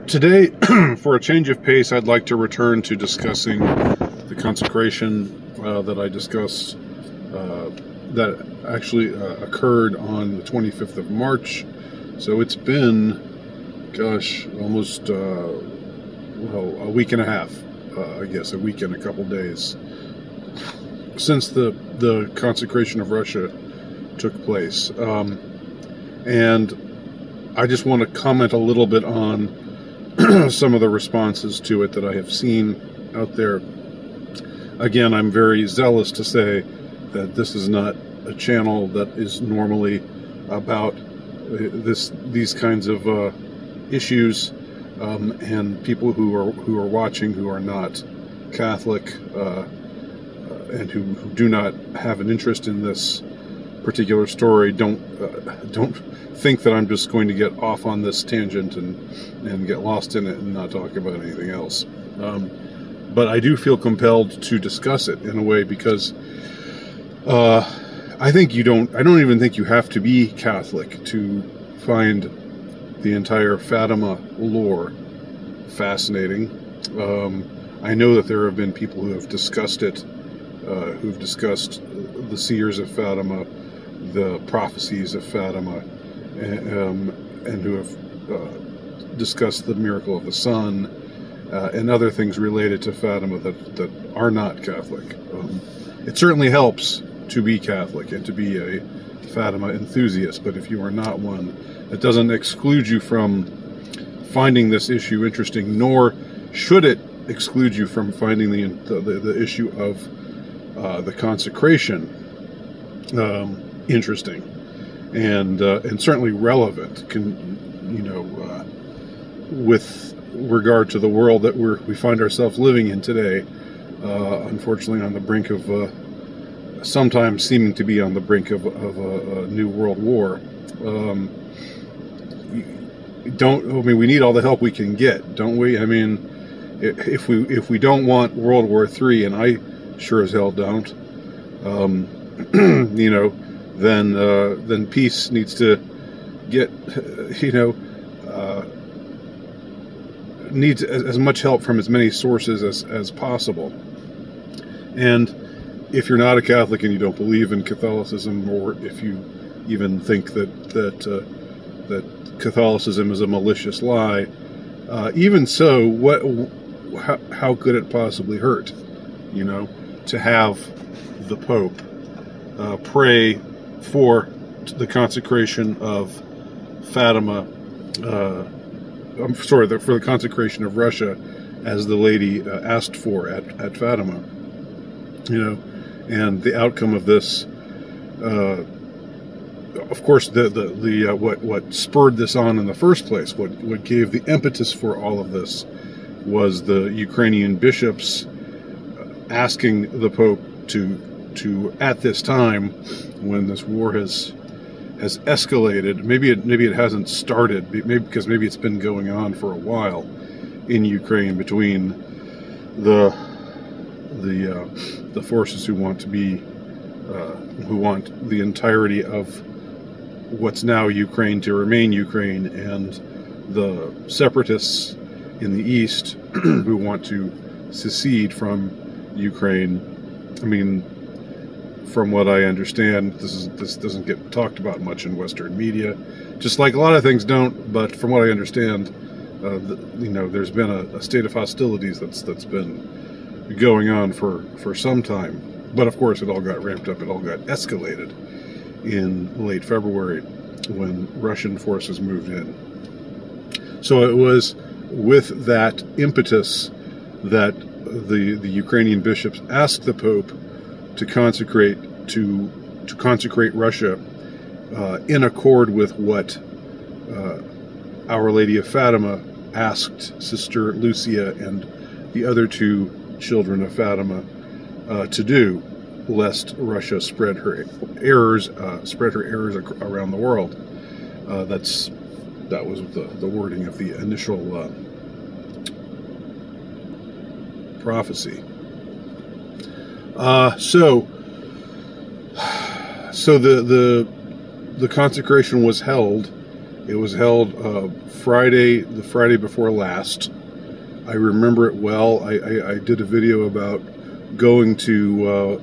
Today, for a change of pace, I'd like to return to discussing the consecration that I discussed, that actually occurred on the 25th of March. So it's been, gosh, almost, well, a week and a half, I guess, a week and a couple days, since the consecration of Russia took place. And I just want to comment a little bit on some of the responses to it that I have seen out there. Again, I'm very zealous to say that this is not a channel that is normally about these kinds of issues, and people who are watching who are not Catholic and who do not have an interest in this particular story don't think that I'm just going to get off on this tangent and get lost in it and not talk about anything else. But I do feel compelled to discuss it in a way because I don't even think you have to be Catholic to find the entire Fatima lore fascinating. I know that there have been people who have discussed it, who've discussed the seers of Fatima, the prophecies of Fatima, and who have discussed the miracle of the sun and other things related to Fatima that are not Catholic. It certainly helps to be Catholic and to be a Fatima enthusiast, but if you are not one, it doesn't exclude you from finding this issue interesting, nor should it exclude you from finding the issue of the consecration interesting and certainly relevant, with regard to the world that we find ourselves living in today. Unfortunately, on the brink of sometimes seeming to be on the brink of a new world war. We need all the help we can get, don't we? I mean, if we don't want World War III, and I sure as hell don't, then peace needs to get, needs as much help from as many sources as possible. And if you're not a Catholic and you don't believe in Catholicism, or if you even think that Catholicism is a malicious lie, even so, how could it possibly hurt, to have the Pope pray for the consecration of Fatima, for the consecration of Russia, as the lady asked for at Fatima, and the outcome of this, of course, what spurred this on in the first place, what gave the impetus for all of this, was the Ukrainian bishops asking the Pope to at this time, when this war has escalated, maybe it hasn't started, because maybe it's been going on for a while in Ukraine between the forces who want the entirety of what's now Ukraine to remain Ukraine, and the separatists in the east who want to secede from Ukraine. I mean, from what I understand, this doesn't get talked about much in Western media, just like a lot of things don't. But from what I understand, there's been a state of hostilities that's been going on for some time. But of course, it all got ramped up. It all got escalated in late February when Russian forces moved in. So it was with that impetus that the Ukrainian bishops asked the Pope to consecrate Russia in accord with what Our Lady of Fatima asked Sister Lucia and the other two children of Fatima to do, lest Russia spread her errors around the world. That was the wording of the initial prophecy. So the consecration was held It was held the Friday before last. I remember it well. I did a video about going to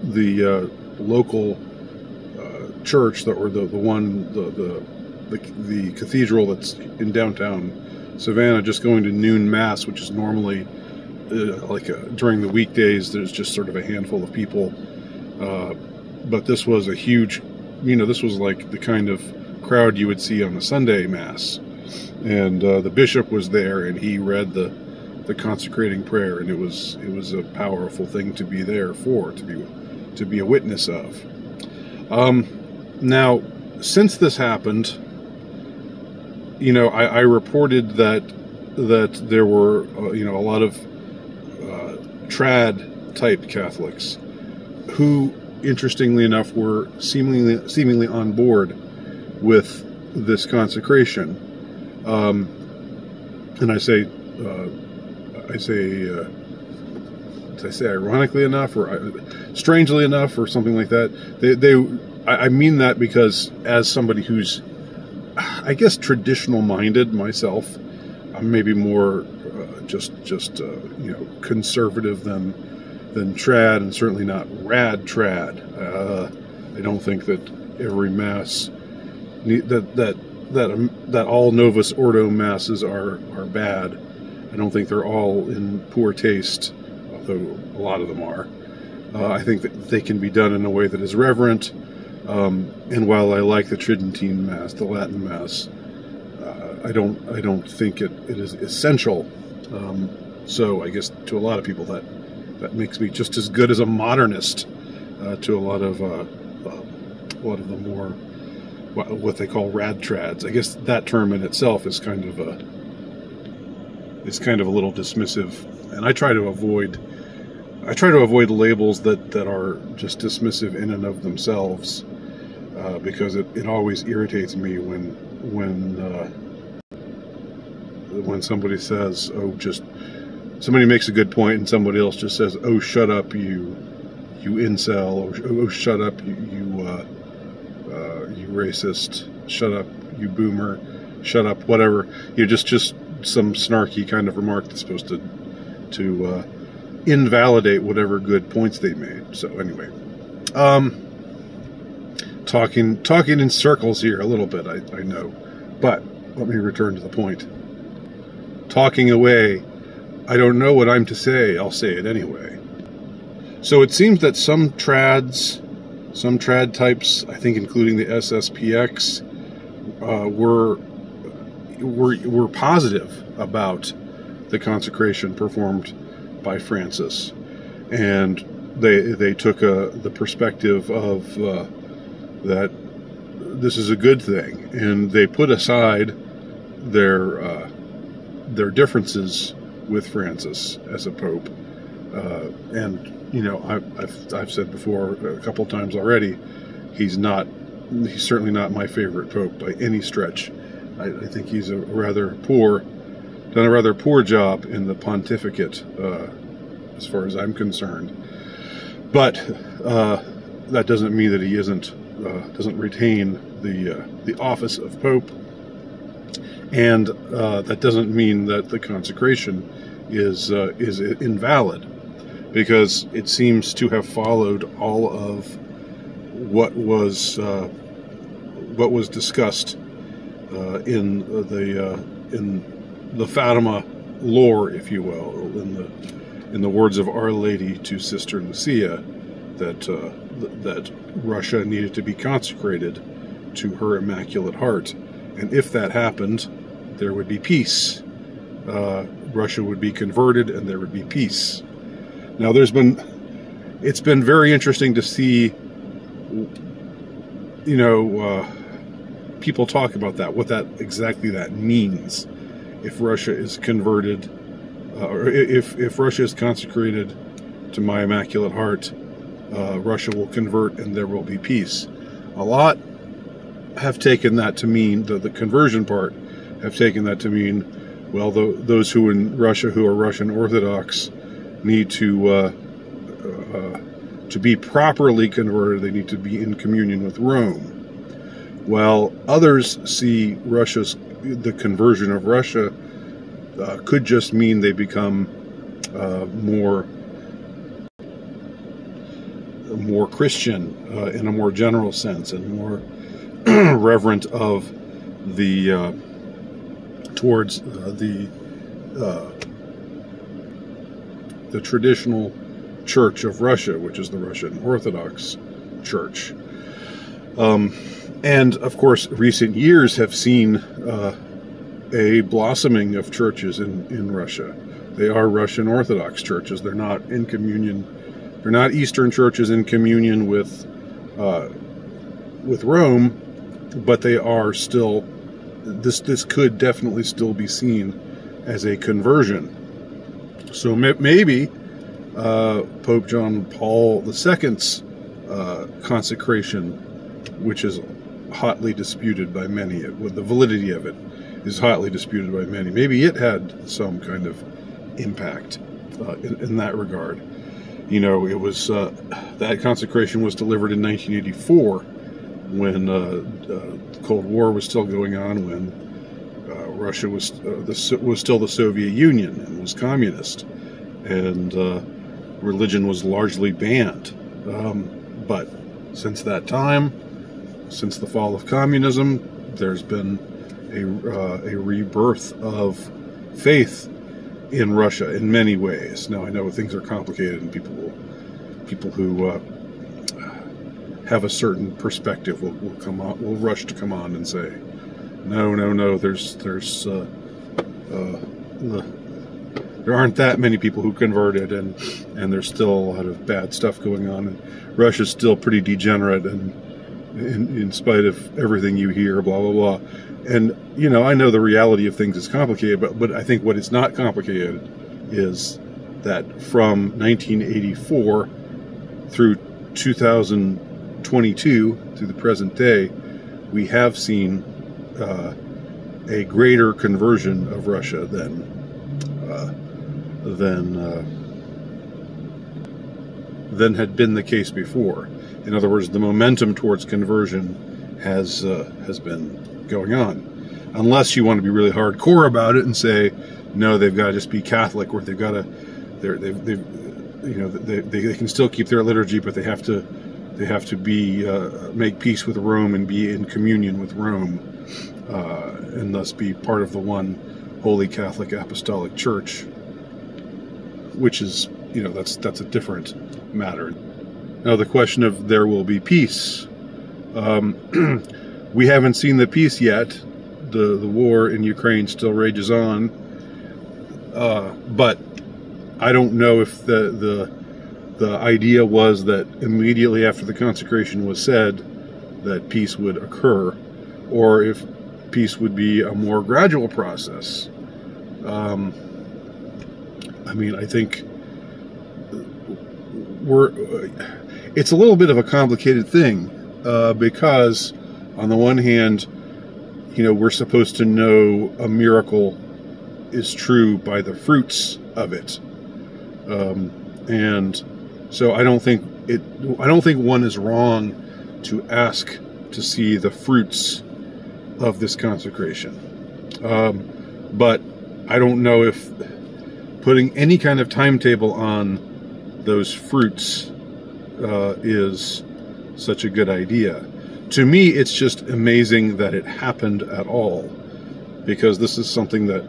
the local church, or the cathedral that's in downtown Savannah, just going to noon mass, which is normally during the weekdays. There's just sort of a handful of people, but this was a huge, this was like the kind of crowd you would see on the Sunday mass, and the bishop was there, and he read the consecrating prayer, and it was a powerful thing to be there for, to be a witness of. Now, since this happened, I reported that there were a lot of trad type Catholics who, interestingly enough, were seemingly on board with this consecration, and I say ironically enough, or strangely enough, or something like that. I mean that because, as somebody who's, I guess, traditional minded myself, I'm maybe more just conservative than trad, and certainly not rad trad. I don't think that every mass that all Novus Ordo masses are bad. I don't think they're all in poor taste, although a lot of them are. I think that they can be done in a way that is reverent. And while I like the Tridentine Mass, the Latin Mass, I don't think it is essential. So I guess to a lot of people that makes me just as good as a modernist. To a lot of the more what they call rad trads. I guess that term in itself is kind of a little dismissive, and I try to avoid labels that are just dismissive in and of themselves, because it always irritates me when somebody says, somebody makes a good point and somebody else just says, "Oh, shut up, you incel," or "Oh, shut up, you racist, shut up, you boomer, shut up," whatever. Just some snarky kind of remark that's supposed to invalidate whatever good points they made. So anyway, talking in circles here a little bit, I know, but let me return to the point. Talking away, I don't know what I'm to say. I'll say it anyway. So it seems that some trad types, I think including the SSPX, were positive about the consecration performed by Francis, and they took the perspective of that this is a good thing, and they put aside their differences with Francis as a pope, and I've said before a couple times already, he's certainly not my favorite pope by any stretch. I think he's done a rather poor job in the pontificate, as far as I'm concerned. But that doesn't mean that he doesn't retain the office of pope, and that doesn't mean that the consecration is invalid, because it seems to have followed all of what was discussed in the Fatima lore, if you will, in the words of Our Lady to Sister Lucia, that Russia needed to be consecrated to her Immaculate Heart, and if that happened, there would be peace. Russia would be converted, and there would be peace. Now, it's been very interesting to see, people talk about that, what exactly that means. If Russia is converted, or if Russia is consecrated to my Immaculate Heart, Russia will convert and there will be peace. A lot have taken that to mean, the conversion part, have taken that to mean, well, those who in Russia who are Russian Orthodox need to be properly converted, they need to be in communion with Rome, while others see the conversion of Russia could just mean they become more Christian in a more general sense, and more reverent of towards the traditional Church of Russia, which is the Russian Orthodox Church. And of course, recent years have seen a blossoming of churches in Russia. They are Russian Orthodox churches. They're not in communion. They're not Eastern churches in communion with Rome, but they are still. This could definitely still be seen as a conversion. So maybe Pope John Paul II's consecration, which is hotly disputed by many, with the validity of it is hotly disputed by many. Maybe it had some kind of impact in that regard. You know, it was that consecration was delivered in 1984, when the Cold War was still going on, when Russia was still the Soviet Union and was communist, and religion was largely banned. But since that time, since the fall of communism, there's been a rebirth of faith in Russia in many ways. Now, I know things are complicated, and people who have a certain perspective will rush to come on and say, no, there aren't that many people who converted, and there's still a lot of bad stuff going on, and Russia's still pretty degenerate, and in spite of everything you hear, blah blah blah. And you know, I know the reality of things is complicated, but I think what is not complicated is that from 1984 through 2022, through the present day, we have seen a greater conversion of Russia than had been the case before. In other words, the momentum towards conversion has been going on. Unless you want to be really hardcore about it and say, no, they've got to just be Catholic, or they've got to, they can still keep their liturgy, but they have to be make peace with Rome and be in communion with Rome, and thus be part of the one Holy Catholic Apostolic Church, which is, that's a different matter. Now, the question of there will be peace. We haven't seen the peace yet. The war in Ukraine still rages on. But I don't know if the idea was that immediately after the consecration was said that peace would occur, or if peace would be a more gradual process. I think it's a little bit of a complicated thing, because on the one hand, we're supposed to know a miracle is true by the fruits of it. And so I don't think one is wrong to ask to see the fruits of this consecration. But I don't know if putting any kind of timetable on those fruits is such a good idea. To me, it's just amazing that it happened at all, because this is something that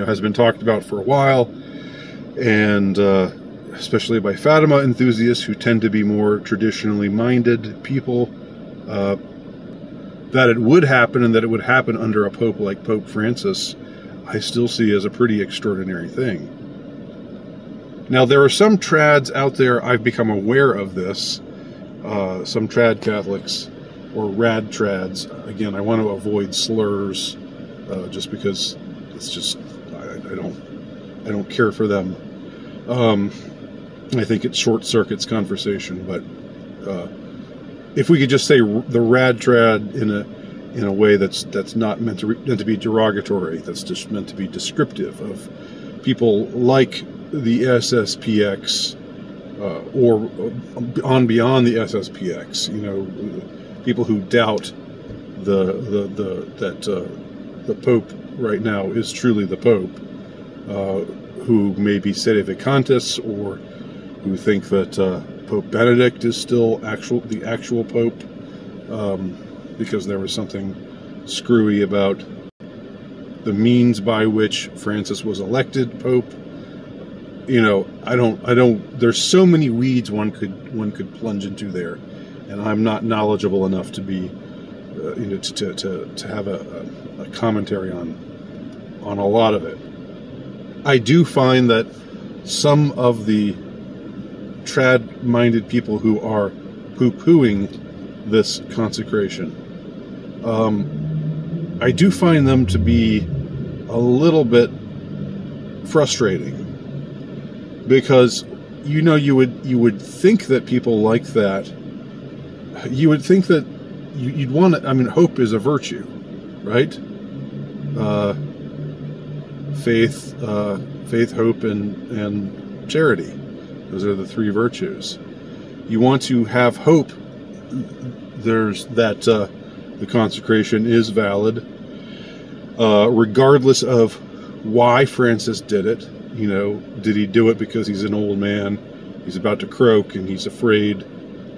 has been talked about for a while, and especially by Fatima enthusiasts who tend to be more traditionally minded people, that it would happen, and that it would happen under a pope like Pope Francis, I still see as a pretty extraordinary thing. Now, there are some trads out there, I've become aware of this, some trad Catholics, or rad trads. Again, I want to avoid slurs, just because it's just, I don't care for them. I think it short circuits conversation, but if we could just say the rad trad in a way that's not meant to be derogatory, that's just meant to be descriptive of people like the SSPX, or on beyond the SSPX, people who doubt the Pope right now is truly the Pope, who may be sedevacantists, or who think that Pope Benedict is still the actual Pope, because there was something screwy about the means by which Francis was elected Pope. You know, I don't. There's so many weeds one could plunge into there, and I'm not knowledgeable enough to be, to have a commentary on a lot of it. I do find that some of the trad-minded people who are poo-pooing this consecration, I do find them to be a little bit frustrating, because you would think that people like that, you would think that you'd want to, I mean, hope is a virtue, right? Faith, hope, and charity. Those are the three virtues. You want to have hope. There's that the consecration is valid, regardless of why Francis did it. You know, did he do it because he's an old man, he's about to croak, and he's afraid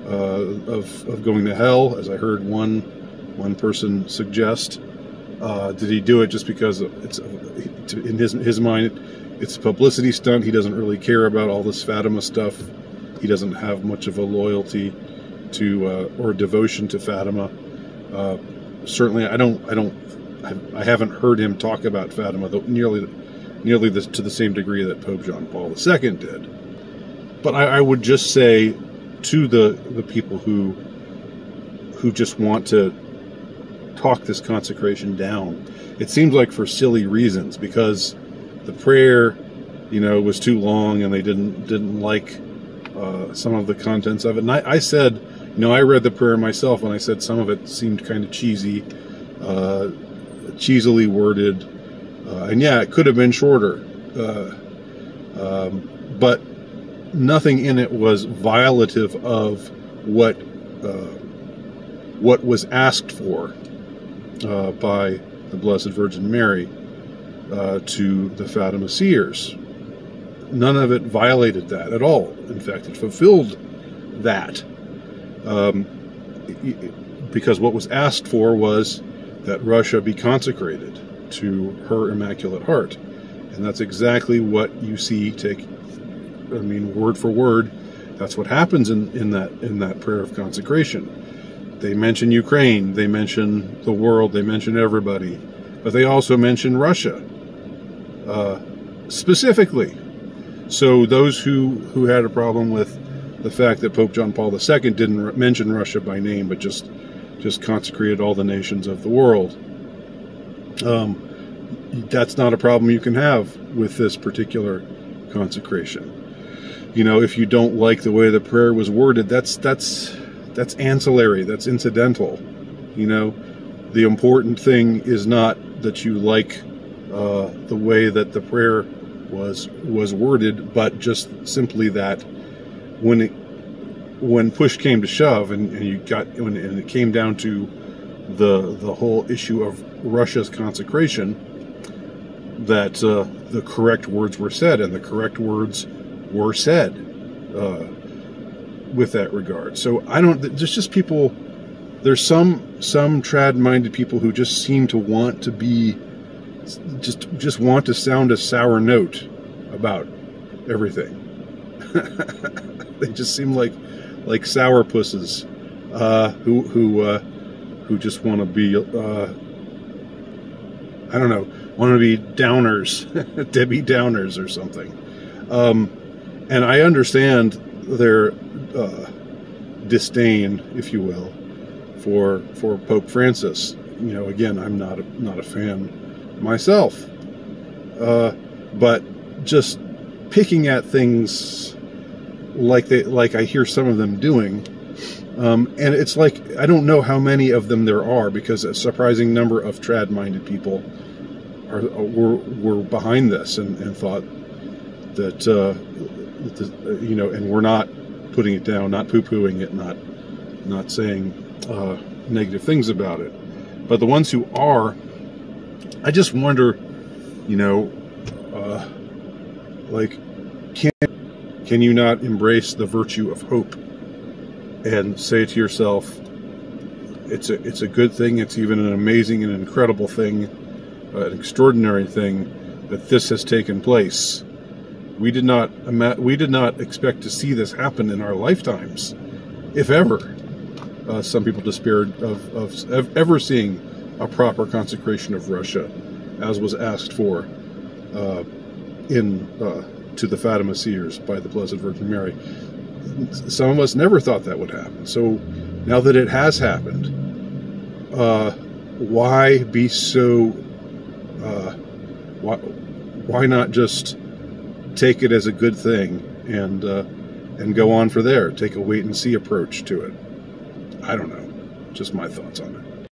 of going to hell, as I heard one person suggest? Did he do it just because it's, in his mind, it's a publicity stunt? He doesn't really care about all this Fatima stuff. He doesn't have much of a loyalty to or devotion to Fatima. Certainly, I haven't heard him talk about Fatima nearly to the same degree that Pope John Paul II did. But I would just say to the people who just want to talk this consecration down, it seems like for silly reasons, because the prayer, was too long, and they didn't like some of the contents of it. And I said, I read the prayer myself, and I said some of it seemed kind of cheesy, cheesily worded, and yeah, it could have been shorter, but nothing in it was violative of what was asked for by the Blessed Virgin Mary to the Fatima seers. None of it violated that at all. In fact, it fulfilled that, because what was asked for was that Russia be consecrated to her Immaculate Heart. And that's exactly what you see word for word. That's what happens in that prayer of consecration. They mention Ukraine, they mention the world, they mention everybody, but they also mention Russia specifically. So those who had a problem with the fact that Pope John Paul II didn't mention Russia by name, but just consecrated all the nations of the world, that's not a problem you can have with this particular consecration. If you don't like the way the prayer was worded, that's ancillary, that's incidental. The important thing is not that you like the way that the prayer was worded, but just simply that when push came to shove, and it came down to the whole issue of Russia's consecration, that the correct words were said, and the correct words were said with that regard. So there's just people, there's some trad-minded people who just seem to want to be, just want to sound a sour note about everything. They just seem like sourpusses who just want to be, want to be downers, Debbie Downers or something. And I understand their disdain, if you will, for Pope Francis. Again, I'm not a fan myself, but just picking at things like I hear some of them doing, and it's like I don't know how many of them there are, because a surprising number of trad-minded people were behind this and thought that and we're not putting it down, not poo-pooing it, not saying negative things about it. But the ones who are, I just wonder, you know, like, can you not embrace the virtue of hope and say to yourself, it's a good thing, it's even an amazing and incredible thing, an extraordinary thing that this has taken place. We did not expect to see this happen in our lifetimes, if ever. Some people despaired of ever seeing a proper consecration of Russia, as was asked for to the Fatima seers by the Blessed Virgin Mary. Some of us never thought that would happen. So now that it has happened, why be so? Why not just take it as a good thing and go on for there? Take a wait and see approach to it. I don't know. Just my thoughts on it.